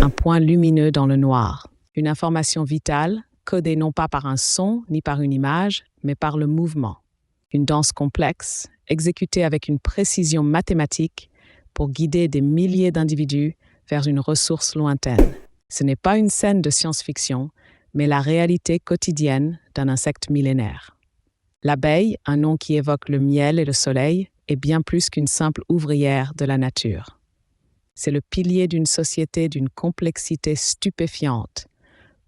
un point lumineux dans le noir. Une information vitale, codée non pas par un son ni par une image, mais par le mouvement. Une danse complexe, exécutée avec une précision mathématique pour guider des milliers d'individus vers une ressource lointaine. Ce n'est pas une scène de science-fiction, mais la réalité quotidienne d'un insecte millénaire. L'abeille, un nom qui évoque le miel et le soleil, est bien plus qu'une simple ouvrière de la nature. C'est le pilier d'une société d'une complexité stupéfiante,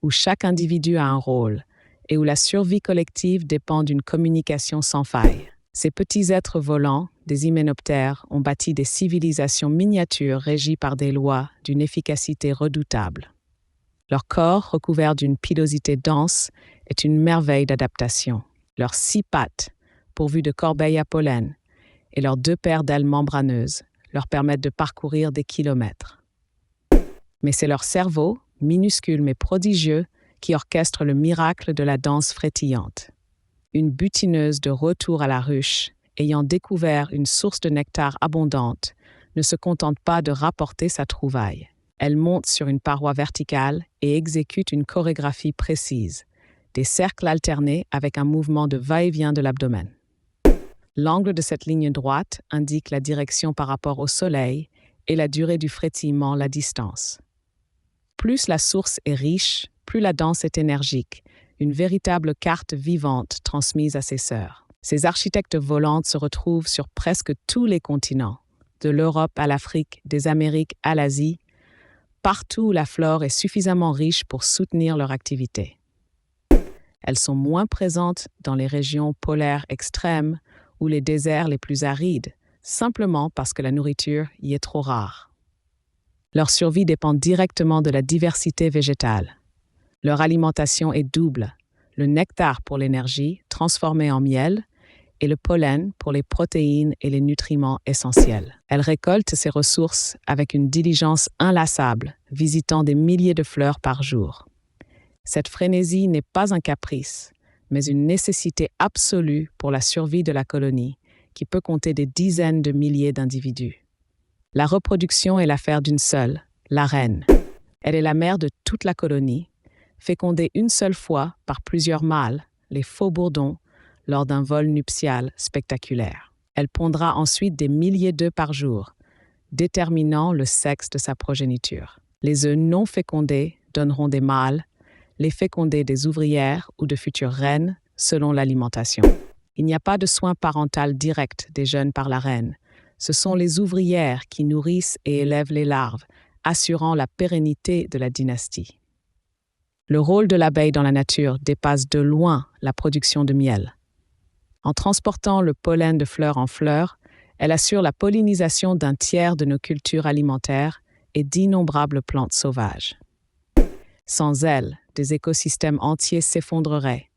où chaque individu a un rôle et où la survie collective dépend d'une communication sans faille. Ces petits êtres volants, des hyménoptères, ont bâti des civilisations miniatures régies par des lois d'une efficacité redoutable. Leur corps, recouvert d'une pilosité dense, est une merveille d'adaptation. Leurs 6 pattes, pourvues de corbeilles à pollen, et leurs 2 paires d'ailes membraneuses leur permettent de parcourir des kilomètres. Mais c'est leur cerveau, minuscule mais prodigieux, qui orchestre le miracle de la danse frétillante. Une butineuse de retour à la ruche, ayant découvert une source de nectar abondante, ne se contente pas de rapporter sa trouvaille. Elle monte sur une paroi verticale et exécute une chorégraphie précise, des cercles alternés avec un mouvement de va-et-vient de l'abdomen. L'angle de cette ligne droite indique la direction par rapport au soleil et la durée du frétillement la distance. Plus la source est riche, plus la danse est énergique, une véritable carte vivante transmise à ses sœurs. Ces architectes volantes se retrouvent sur presque tous les continents, de l'Europe à l'Afrique, des Amériques à l'Asie, partout où la flore est suffisamment riche pour soutenir leur activité. Elles sont moins présentes dans les régions polaires extrêmes ou les déserts les plus arides, simplement parce que la nourriture y est trop rare. Leur survie dépend directement de la diversité végétale. Leur alimentation est double, le nectar pour l'énergie, transformé en miel, et le pollen pour les protéines et les nutriments essentiels. Elles récoltent ces ressources avec une diligence inlassable, visitant des milliers de fleurs par jour. Cette frénésie n'est pas un caprice, mais une nécessité absolue pour la survie de la colonie, qui peut compter des dizaines de milliers d'individus. La reproduction est l'affaire d'une seule, la reine. Elle est la mère de toute la colonie, fécondée une seule fois par plusieurs mâles, les faux bourdons, lors d'un vol nuptial spectaculaire. Elle pondra ensuite des milliers d'œufs par jour, déterminant le sexe de sa progéniture. Les œufs non fécondés donneront des mâles, les fécondés des ouvrières ou de futures reines, selon l'alimentation. Il n'y a pas de soin parental direct des jeunes par la reine. Ce sont les ouvrières qui nourrissent et élèvent les larves, assurant la pérennité de la dynastie. Le rôle de l'abeille dans la nature dépasse de loin la production de miel. En transportant le pollen de fleur en fleur, elle assure la pollinisation d'un tiers de nos cultures alimentaires et d'innombrables plantes sauvages. Sans elle, des écosystèmes entiers s'effondreraient,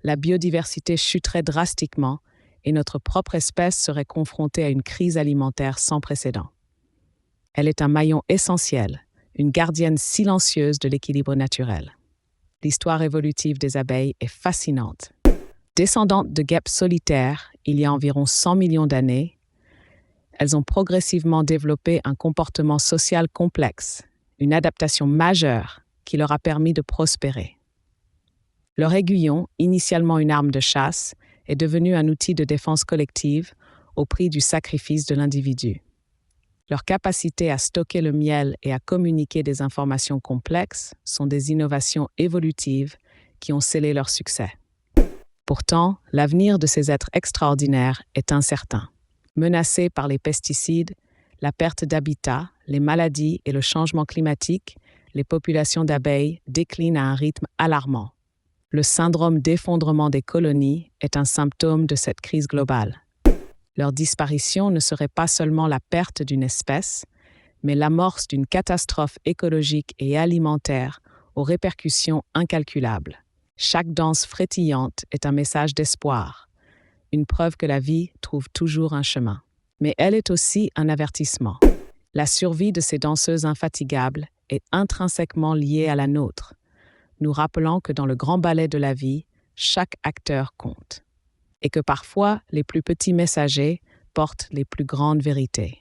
la biodiversité chuterait drastiquement et notre propre espèce serait confrontée à une crise alimentaire sans précédent. Elle est un maillon essentiel, une gardienne silencieuse de l'équilibre naturel. L'histoire évolutive des abeilles est fascinante. Descendantes de guêpes solitaires, il y a environ 100 millions d'années, elles ont progressivement développé un comportement social complexe, une adaptation majeure qui leur a permis de prospérer. Leur aiguillon, initialement une arme de chasse, est devenu un outil de défense collective au prix du sacrifice de l'individu. Leur capacité à stocker le miel et à communiquer des informations complexes sont des innovations évolutives qui ont scellé leur succès. Pourtant, l'avenir de ces êtres extraordinaires est incertain. Menacés par les pesticides, la perte d'habitat, les maladies et le changement climatique, les populations d'abeilles déclinent à un rythme alarmant. Le syndrome d'effondrement des colonies est un symptôme de cette crise globale. Leur disparition ne serait pas seulement la perte d'une espèce, mais l'amorce d'une catastrophe écologique et alimentaire aux répercussions incalculables. Chaque danse frétillante est un message d'espoir, une preuve que la vie trouve toujours un chemin. Mais elle est aussi un avertissement. La survie de ces danseuses infatigables est intrinsèquement liée à la nôtre, nous rappelant que dans le grand ballet de la vie, chaque acteur compte, et que parfois les plus petits messagers portent les plus grandes vérités.